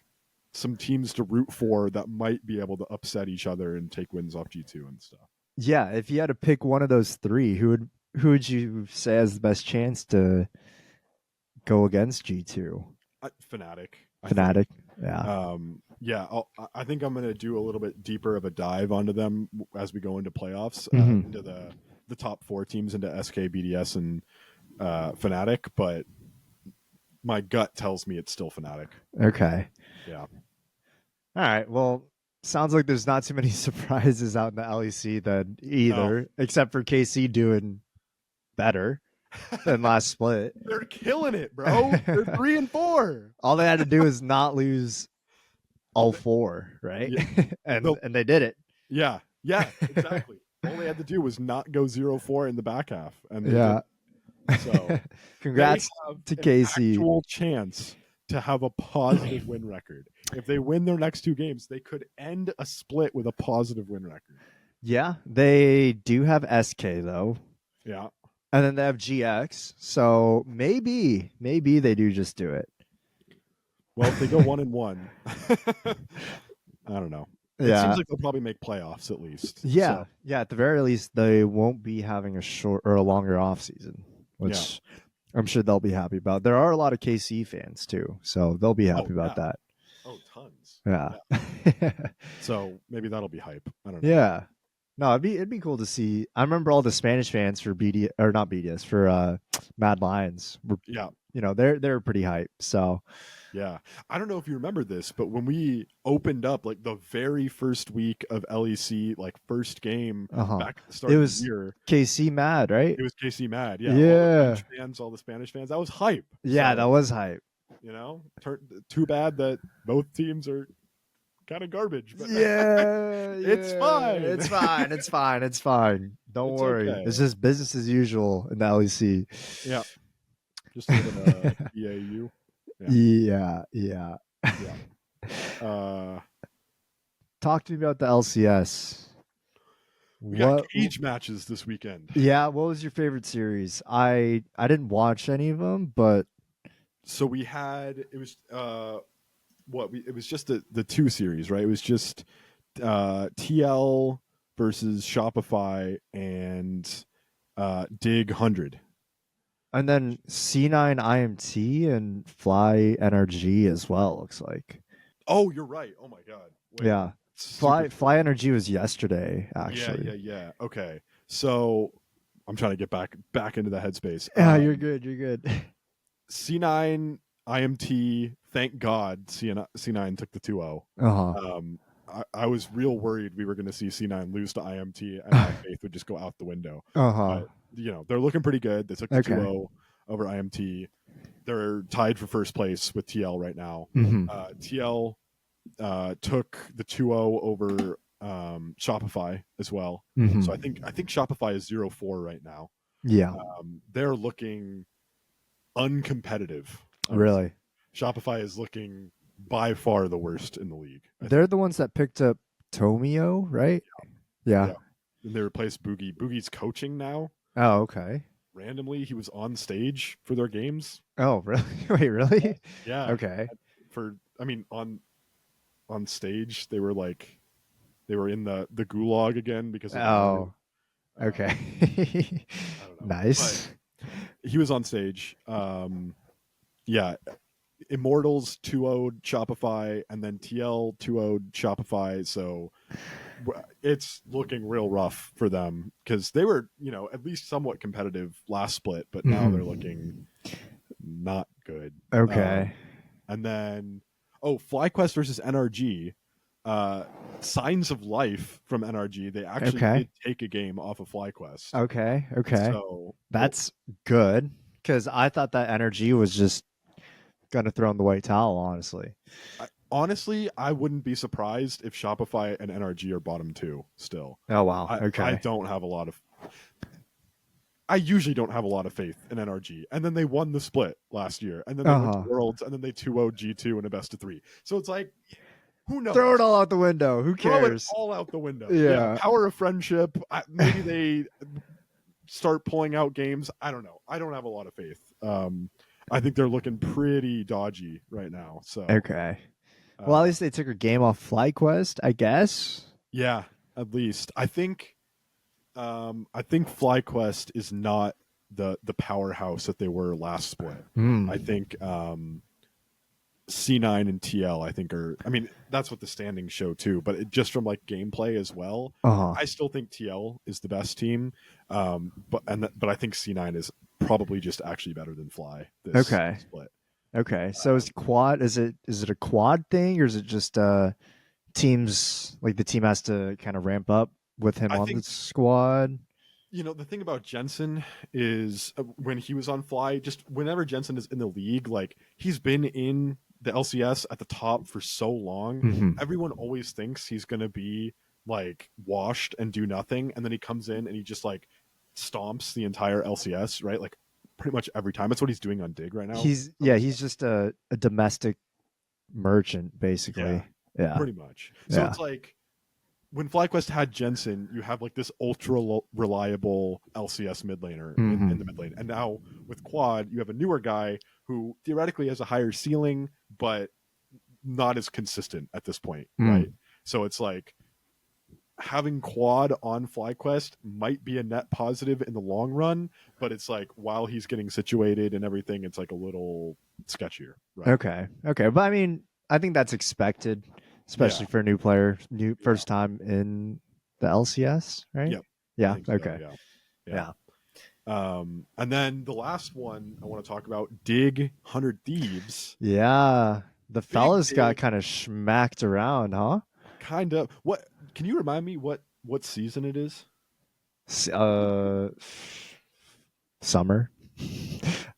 some teams to root for that might be able to upset each other and take wins off G2 and stuff. Yeah, if you had to pick one of those 3, who would you say has the best chance to go against G2? Fnatic. Fnatic. Yeah. Yeah. I think I'm going to do a little bit deeper of a dive onto them as we go into playoffs, into the top 4 teams, into SK, BDS, and Fnatic. But my gut tells me it's still Fnatic. Okay. Yeah. All right. Well, sounds like there's not too many surprises out in the LEC then either, except for KC doing better than last split. They're killing it, bro. They're 3-4. All they had to do is not lose all 4, right? Yeah. and they did it. Yeah. Yeah, exactly. All they had to do was not go 0-4 in the back half. And so congrats to KC. Actual chance to have a positive win record. If they win their next 2 games, they could end a split with a positive win record. Yeah, they do have SK though. Yeah. And then they have GX. So maybe they do just do it. Well, if they go 1-1, I don't know. It seems like they'll probably make playoffs at least. Yeah. So. Yeah, at the very least, they won't be having a short or a longer off season, which I'm sure they'll be happy about. There are a lot of KC fans too, so they'll be happy about that. Oh, tons. Yeah. So maybe that'll be hype. I don't know. Yeah. No, it'd be cool to see. I remember all the Spanish fans for for Mad Lions were, they're pretty hype. So yeah, I don't know if you remember this, but when we opened up like the very first week of LEC, like first game back at the start of the year, KC Mad, right? It was KC Mad. Yeah. Yeah. All the Spanish fans. That was hype. Yeah, that was hype. Too bad that both teams are kind of garbage. But it's fine. It's fine. Don't worry. Okay. It's just business as usual in the LEC. Yeah. Just a little bit of BAU. Yeah. Talk to me about the LCS. We got cage matches this weekend. Yeah, what was your favorite series? I didn't watch any of them, but so we had it was it was just the 2 series, right? It was just TL versus Shopify and DIGSZN. And then C9 IMT and Fly NRG as well, looks like. Oh, you're right. Oh my god. Wait. Yeah. Super. Fly Energy was yesterday, Yeah, actually. yeah. Okay. So I'm trying to get back into the headspace. Yeah, you're good. You're good. C9 IMT, thank God C9 took the 2-0. Uh-huh. I was real worried we were going to see C9 lose to IMT and my faith would just go out the window. Uh-huh. But, they're looking pretty good. They took the Okay. 2-0 over IMT. They're tied for first place with TL right now. Mm-hmm. TL took the 2-0 over Shopify as well. Mm-hmm. So I think Shopify is 0-4 right now. Yeah. They're looking uncompetitive. Really? Shopify is looking by far the worst in the league. They're the ones that picked up Tomio, right? Yeah. And they replaced Boogie. Boogie's coaching now. Oh, okay. Randomly, he was on stage for their games. Oh, really? Wait, really? Yeah. Okay. On stage, they were in the gulag again because of Oh, okay. I don't know. Nice. But he was on stage. Yeah. Immortals 2-0'd Shopify, and then TL 2-0'd Shopify. So it's looking real rough for them because they were, at least somewhat competitive last split, but now they're looking not good. Okay. And then, FlyQuest versus NRG. Signs of life from NRG. They actually did take a game off of FlyQuest. Okay. So that's good because I thought that NRG was just gonna throw in the white towel. Honestly, I wouldn't be surprised if Shopify and NRG are bottom 2 still. Oh wow. Okay. I usually don't have a lot of faith in NRG, and then they won the split last year, and then they went to Worlds, and then they 2-0 G2 in a best of 3. So it's like, who knows? Throw it all out the window. Who cares? Throw it all out the window. Yeah. Power of friendship. Maybe they start pulling out games. I don't know. I don't have a lot of faith. I think they're looking pretty dodgy right now. So okay. Well, at least they took a game off FlyQuest, I guess. Yeah, at least. I think FlyQuest is not the powerhouse that they were last split. I think C9 and TL, I think that's what the standings show too, but just from gameplay as well, I still think TL is the best team. But I think C9 is probably just actually better than Fly this split. Okay. So is it a quad thing, or is it just teams the team has to kind of ramp up with him the squad? The thing about Jensen is when he was on Fly, just whenever Jensen is in the league, he's been in the LCS at the top for so long, everyone always thinks he's going to be washed and do nothing. And then he comes in and he just stomps the entire LCS, right? Pretty much every time. That's what he's doing on Dig right now. He's just a domestic merchant, basically. Yeah. Pretty much. So it's when FlyQuest had Jensen, you have this ultra reliable LCS mid laner in the mid lane. And now with Quad, you have a newer guy who theoretically has a higher ceiling, but not as consistent at this point, right? So it's having Quad on FlyQuest might be a net positive in the long run, but it's while he's getting situated and everything, it's a little sketchier, right? Okay. But I think that's expected, especially for a new player, first time in the LCS, right? Yep. Yeah. So, okay. Yeah. And then the last one I want to talk about, Dig 100 Thieves. Yeah. The fellas got kind of smacked around, huh? Kind of. What? Can you remind me what season it is? Summer.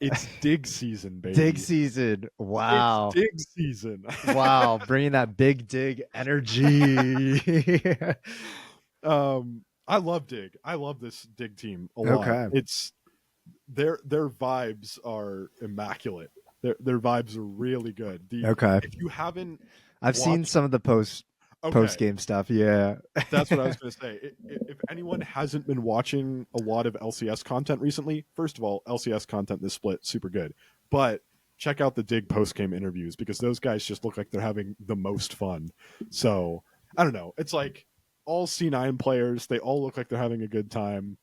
It's dig season, baby. Dig season. Wow. It's dig season. Wow, bringing that big dig energy. I love Dig. I love this Dig team a lot. Okay. It's their vibes are immaculate. Their vibes are really good. If you haven't, I've seen some of the post game stuff. Yeah, that's what I was going to say. If anyone hasn't been watching a lot of LCS content recently, first of all, LCS content this split super good, but check out the Dig post game interviews because those guys just look like they're having the most fun. So I don't know. It's all C9 players. They all look like they're having a good time.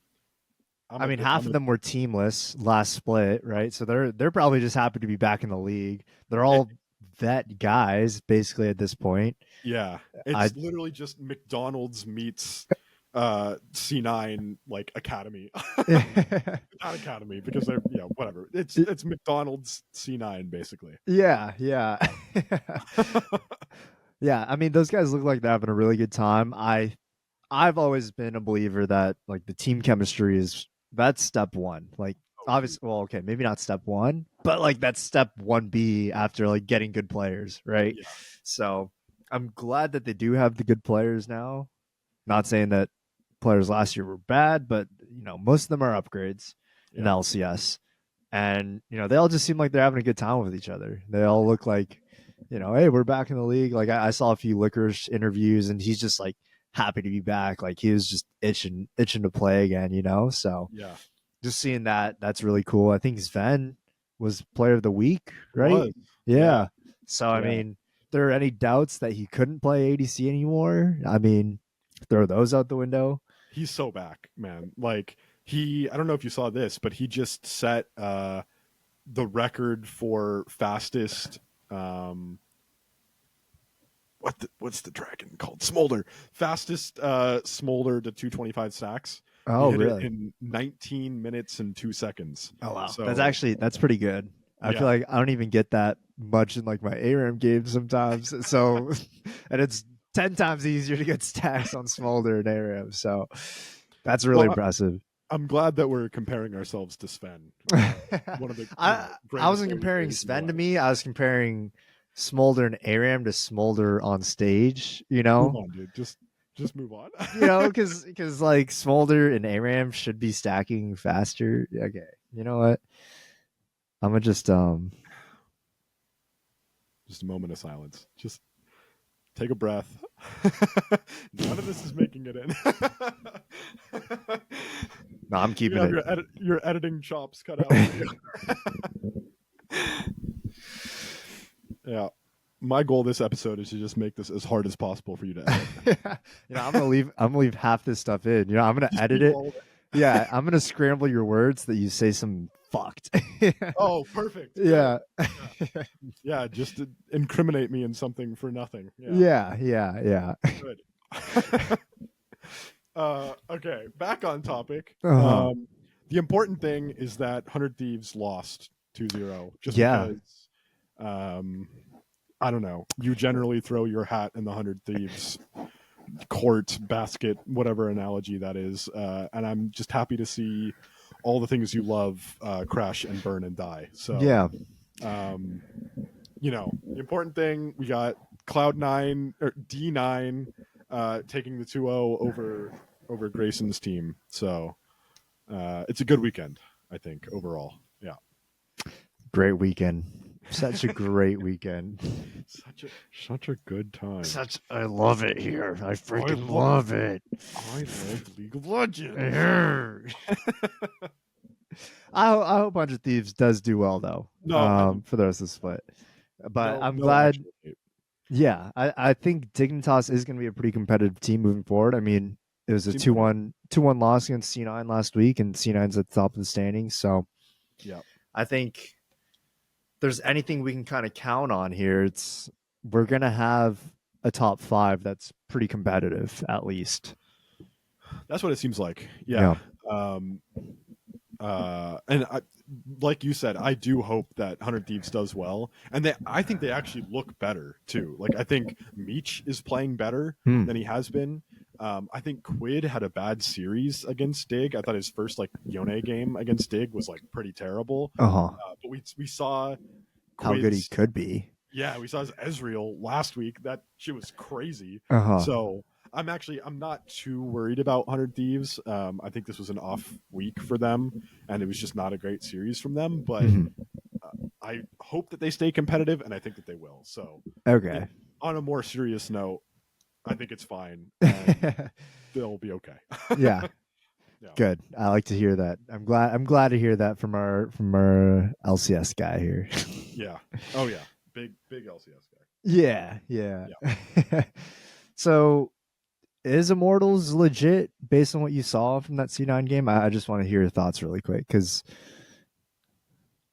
I mean, half of them were teamless last split, right? So they're probably just happy to be back in the league. They're all vet guys basically at this point. Yeah, it's literally just McDonald's meets C9 like academy. Not academy because they're whatever. It's McDonald's C9 basically. Yeah. Yeah, I mean, those guys look like they're having a really good time. I've always been a believer that like the team chemistry that's step one. Like obviously, well, okay, maybe not step one, but like that's step 1B after like getting good players, right? Yeah. So I'm glad that they do have the good players now. Not saying that players last year were bad, but most of them are upgrades in LCS, and they all just seem like they're having a good time with each other. They all look like, hey, we're back in the league. Like I saw a few Licorice interviews, and he's just like happy to be back. Like he was just itching to play again. So yeah, just seeing that's really cool. I think Sven was player of the week, right? Yeah. So I mean, if there are any doubts that he couldn't play ADC anymore, I mean, throw those out the window. He's so back, man. Like I don't know if you saw this, but he just set the record for fastest what's the dragon called? Smolder. Fastest Smolder to 225 stacks. Oh, really? In 19 minutes and 2 seconds. Oh, wow. So, that's pretty good. I feel like I don't even get that much in like my ARAM games sometimes. So, and it's 10 times easier to get stacks on Smolder and ARAM. So that's really impressive. I'm glad that we're comparing ourselves to Sven. One of the I wasn't comparing Sven to me. I was comparing Smolder and ARAM to Smolder on stage, Move on, dude. Just move on. Because like Smolder and ARAM should be stacking faster. Okay, you know what? I'm gonna just a moment of silence. Just take a breath. None of this is making it in. No, I'm keeping it. Your editing chops cut out. Yeah. My goal this episode is to just make this as hard as possible for you to edit. I'm gonna leave half this stuff in. I'm gonna edit it. Yeah, I'm gonna scramble your words that you say some fucked. Oh, perfect. Yeah. Yeah, just to incriminate me in something for nothing. Yeah. Good. Okay, back on topic. Uh-huh. The important thing is that 100 Thieves lost 2-0 just because I don't know. You generally throw your hat in the 100 Thieves court, basket, whatever analogy that is. And I'm just happy to see all the things you love crash and burn and die. So, the important thing, we got Cloud9 or D9 taking the 2-0 over Grayson's team. So it's a good weekend, I think, overall. Yeah. Great weekend. Such a great weekend. Such a good time. I love it here. I freaking love it. I love League of Legends. I hope 100 Thieves does do well though. No, for the rest of the split. But I'm glad. Yeah, I think Dignitas is going to be a pretty competitive team moving forward. I mean, it was a 2-1 loss against C9 last week, and C9's at the top of the standings. So, yeah, I think there's anything we can kind of count on here, we're going to have a top 5 that's pretty competitive, at least. That's what it seems like. Yeah. And like you said, I do hope that 100 Thieves does well. And I think they actually look better, too. Like, I think Meech is playing better than he has been. I think Quid had a bad series against Dig. I thought his first Yone game against Dig was pretty terrible. But we saw Quid's, how good he could be. Yeah, we saw his Ezreal last week. That shit was crazy. So I'm not too worried about 100 Thieves. I think this was an off week for them, and it was just not a great series from them. But I hope that they stay competitive, and I think that they will. So on a more serious note, I think it's fine. They'll be okay. Yeah. Good. I like to hear that. I'm glad to hear that from our LCS guy here. Yeah. Oh yeah. Big LCS guy. Yeah. So is Immortals legit based on what you saw from that C9 game? I just want to hear your thoughts really quick because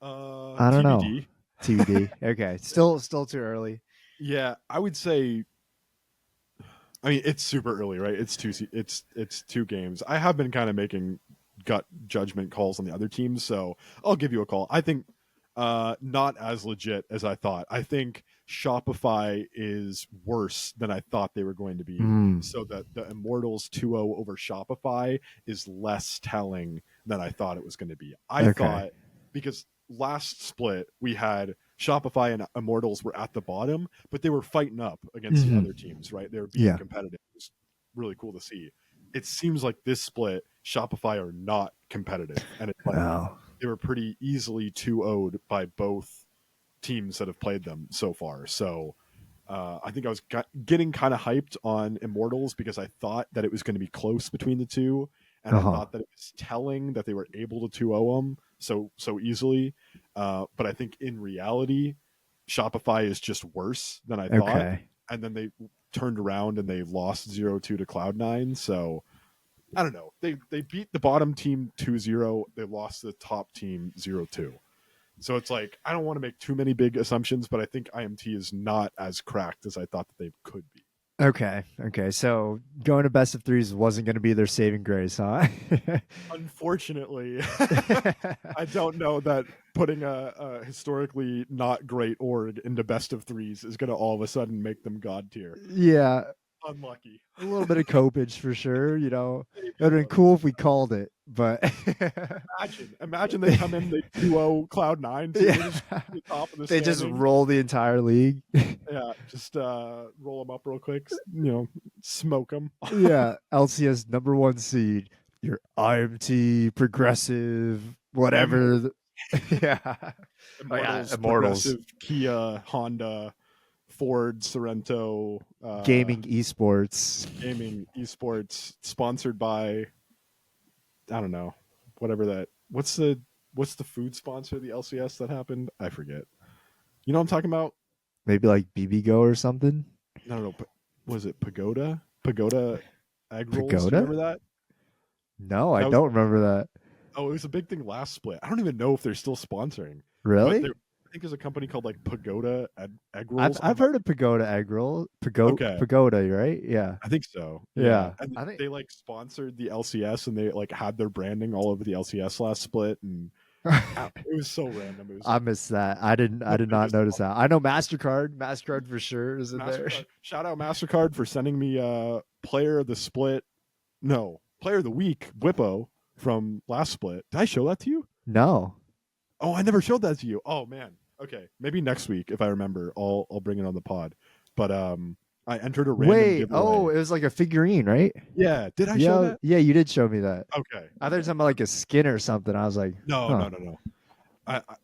I don't know. TBD. TBD. Okay, still too early. Yeah, I would say. I mean, it's super early, right? It's two games. I have been kind of making gut judgment calls on the other teams, so I'll give you a call. I think not as legit as I thought. I think Shopify is worse than I thought they were going to be. Mm. So that the Immortals 2-0 over Shopify is less telling than I thought it was going to be. I thought because last split we had Shopify and Immortals were at the bottom, but they were fighting up against the other teams, right? They were being competitive. It was really cool to see. It seems like this split, Shopify are not competitive, and it's like they were pretty easily 2-0'd by both teams that have played them so far. So I think I was getting kind of hyped on Immortals because I thought that it was going to be close between the two, and I thought that it was telling that they were able to 2-0 them so easily. But I think in reality, Shopify is just worse than I thought. And then they turned around and they lost 0-2 to Cloud9. So I don't know. They beat the bottom team 2-0. They lost the top team 0-2. So it's like, I don't want to make too many big assumptions, but I think IMT is not as cracked as I thought that they could be. Okay. So going to best of threes wasn't going to be their saving grace, huh? Unfortunately, I don't know that putting a historically not great org into best of threes is going to all of a sudden make them god tier. Yeah. Unlucky. A little bit of copage for sure. You know, it would have been cool if we called it, but imagine they come in, they 2-0 Cloud9. The top of the they just roll the entire league. Yeah, just roll them up real quick. You know, smoke them. Yeah, LCS #1 seed. Your IMT progressive, whatever. Immortals, progressive, Kia, Honda, Ford, Sorrento, gaming esports, sponsored by, I don't know, whatever that. What's the food sponsor of the LCS that happened? I forget. You know what I'm talking about? Maybe like BBGO or something. No. Was it Pagoda? Pagoda egg rolls. Do you remember that? No, I don't remember that. Oh, it was a big thing last split. I don't even know if they're still sponsoring. Really? I think there's a company called like Pagoda egg rolls. I've heard of Pagoda egg roll. Pagoda, right? Yeah. I think so. Yeah. And they like sponsored the LCS and they like had their branding all over the LCS last split, and it was so random. I missed that. I did not notice that. I know MasterCard for sure is in there. Shout out MasterCard for sending me player of the week, Whippo from last split. Did I show that to you? No. Oh, I never showed that to you. Oh man. Okay, maybe next week if I remember, I'll bring it on the pod. But I entered a random giveaway. It was like a figurine, right? Yeah. Did I show that? Yeah, you did show me that. Okay. I thought you were talking about like a skin or something. I was like, no.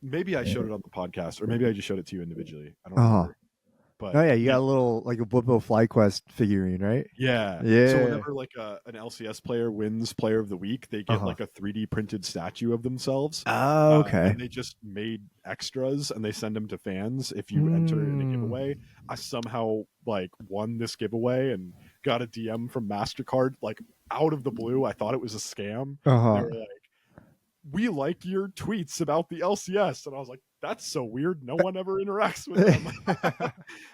Maybe I showed it on the podcast, or maybe I just showed it to you individually. I don't remember. But you got a little like a Whippo FlyQuest figurine, right? Yeah. So whenever like an LCS player wins Player of the Week, they get like a 3D printed statue of themselves. Oh, okay. And they just made extras and they send them to fans if you enter in a giveaway. I somehow like won this giveaway and got a DM from MasterCard like out of the blue. I thought it was a scam. They were like, "We like your tweets about the LCS," and I was like, "That's so weird. No one ever interacts with them."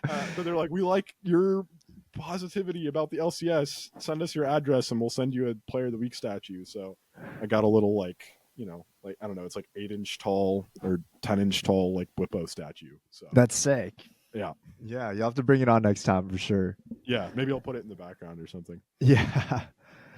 But they're like, "We like your positivity about the LCS. Send us your address, and we'll send you a Player of the Week statue." So I got a little like I don't know, it's like 8-inch tall or 10-inch tall like Whippo statue. So that's sick. Yeah, you'll have to bring it on next time for sure. Yeah, maybe I'll put it in the background or something. Yeah.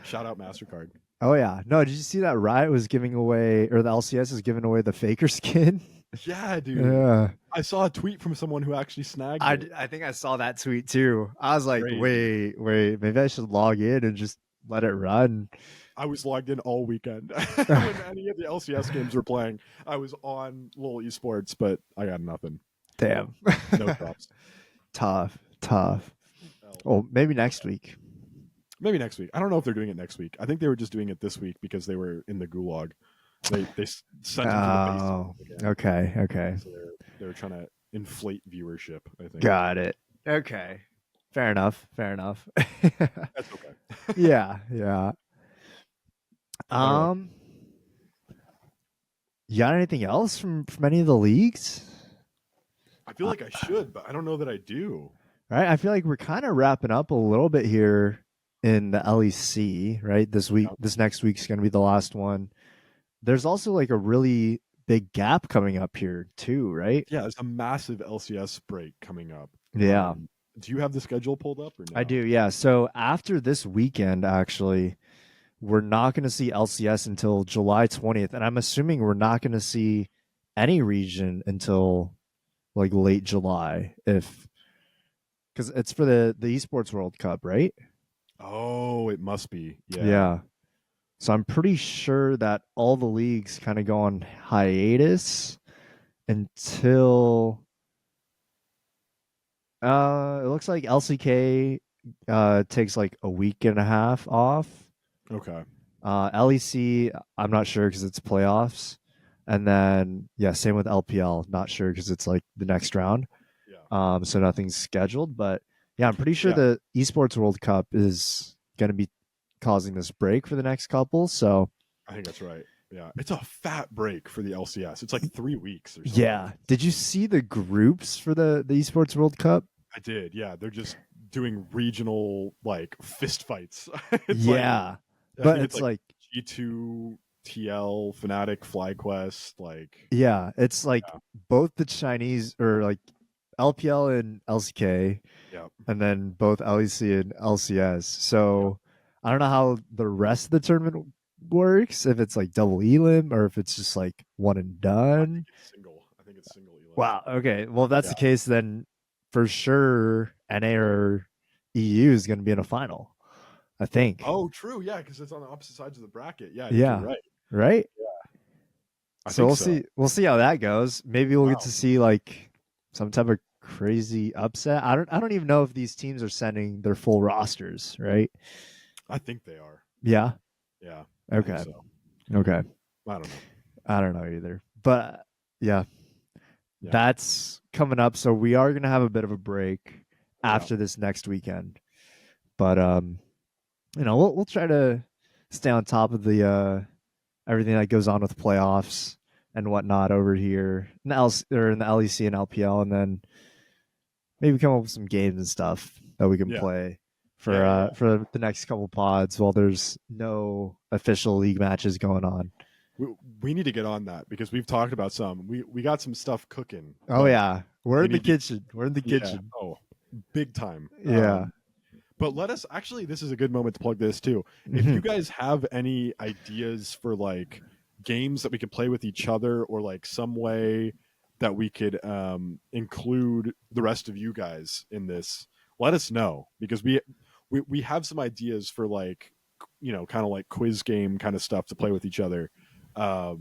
Shout out MasterCard. Oh yeah. No, did you see that Riot was giving away, or the LCS is giving away the Faker skin? Yeah, dude. Yeah. I saw a tweet from someone who actually snagged it. I think I saw that tweet too. I was like, wait, maybe I should log in and just let it run. I was logged in all weekend. When any of the LCS games were playing, I was on LoL Esports, but I got nothing. Damn. No drops. Tough. Well, maybe next week. Maybe next week. I don't know if they're doing it next week. I think they were just doing it this week because they were in the gulag. They sent them to the base. Okay. So they're trying to inflate viewership, I think. Got it. Okay. Fair enough. Fair enough. That's okay. Yeah. Yeah. All right. Um. You got anything else from any of the leagues? I feel like I should, but I don't know that I do. Right. I feel like we're kind of wrapping up a little bit here in the LEC. Right. This week. Yeah, This next week's gonna be the last one. There's also like a really big gap coming up here too. Right. yeah, there's a massive LCS break coming up. Yeah. Do you have the schedule pulled up or I no? do. Yeah. So after this weekend, actually, we're not going to see LCS until July 20th. And I'm assuming we're not going to see any region until like late July, if because it's for the Esports World Cup, right? Oh, it must be. Yeah. Yeah. So I'm pretty sure that all the leagues kind of go on hiatus until it looks like LCK takes like a week and a half off. Okay. LEC, I'm not sure because it's playoffs. And then, yeah, same with LPL. Not sure because it's like the next round. Yeah. So nothing's scheduled. But yeah, I'm pretty sure Yeah. the Esports World Cup is going to be causing this break for the next couple. So I think that's right. Yeah. It's a fat break for the LCS. It's like 3 weeks or something. yeah, did you see the groups for the Esports World Cup? I did. Yeah. They're just doing regional like fist fights. Yeah, I but think it's like G2, TL, Fnatic, FlyQuest. yeah, it's like Yeah. both the Chinese or like LPL and LCK, Yeah. and then both LEC and LCS. Yeah. So I don't know how the rest of the tournament works, if it's like double elim or if it's just like one and done. I think it's single elim. Wow. Okay. Well, if that's Yeah. the case, then for sure NA or EU is going to be in a final, I think. Oh, true. Yeah, because it's on the opposite sides of the bracket. Yeah, I think Yeah. you're right. Right. I So think we'll so. see. We'll see how that goes. Maybe we'll get Wow. to see like some type of crazy upset. I don't even know if these teams are sending their full rosters, right? I think they are. Yeah. Yeah. I think Okay. so. Okay. I don't know. I don't know either. But yeah, Yeah. that's coming up. So we are gonna have a bit of a break Yeah. after this next weekend. But we'll try to stay on top of the everything that goes on with playoffs and whatnot over here in the LEC and LPL, and then maybe come up with some games and stuff that we can Yeah. play Yeah. for the next couple pods while there's no official league matches going on. We need to get on that because we've talked about some. We got some stuff cooking. Oh yeah, we're we in the need to- kitchen. We're in the kitchen. Oh, big time. Yeah. But let us actually, this is a good moment to plug this too. If you guys have any ideas for like games that we could play with each other or like some way that we could include the rest of you guys in this, let us know because we have some ideas for like, kind of like quiz game kind of stuff to play with each other. But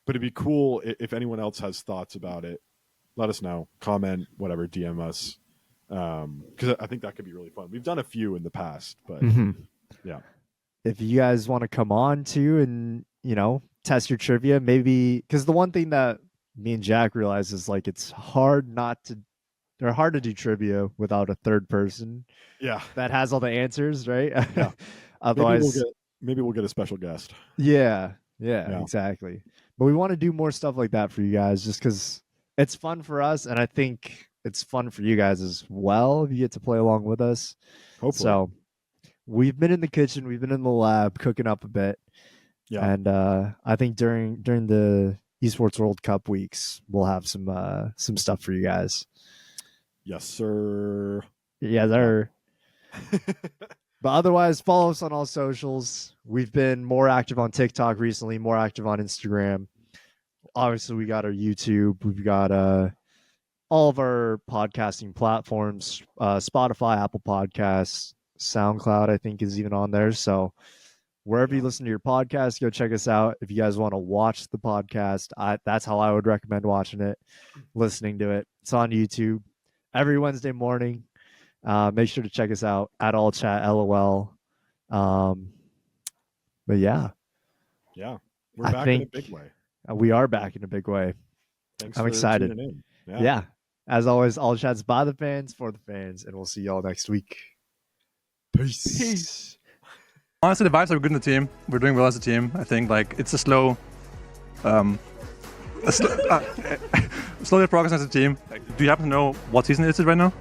it'd be cool if anyone else has thoughts about it. Let us know, comment, whatever, DM us. Because I think that could be really fun. We've done a few in the past, but yeah. If you guys want to come on too and test your trivia, maybe because the one thing that me and Jack realize is like it's hard to do trivia without a third person Yeah. that has all the answers, right? Yeah. Otherwise, maybe we'll get a special guest. yeah, Yeah. exactly. But we want to do more stuff like that for you guys just because it's fun for us. And I think it's fun for you guys as well if you get to play along with us. Hopefully. So we've been in the kitchen, we've been in the lab cooking up a bit. Yeah. And I think during the Esports World Cup weeks, we'll have some stuff for you guys. Yes, sir. Yeah, there. But otherwise, follow us on all socials. We've been more active on TikTok recently, more active on Instagram. Obviously, we got our YouTube. We've got all of our podcasting platforms, Spotify, Apple Podcasts, SoundCloud, I think is even on there. So wherever you listen to your podcast, go check us out. If you guys want to watch the podcast, that's how I would recommend watching it, listening to it. It's on YouTube every Wednesday morning. Make sure to check us out at All Chat LOL. But yeah, we're back in a big way. We are back in a big way. Thanks I'm for excited. tuning in. Yeah. As always, all chats by the fans, for the fans, and we'll see y'all next week. Peace. Honestly, the vibes are good in the team. We're doing well as a team. I think like it's a slow progress as a team. Do you happen to know what season is it right now?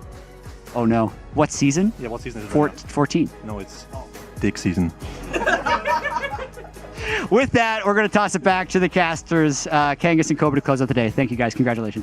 Oh no. What season? Yeah, what season is it right now? 14. No, it's DIGSZN. With that, we're going to toss it back to the casters, Kangas and Kobe, to close out the day. Thank you guys. Congratulations.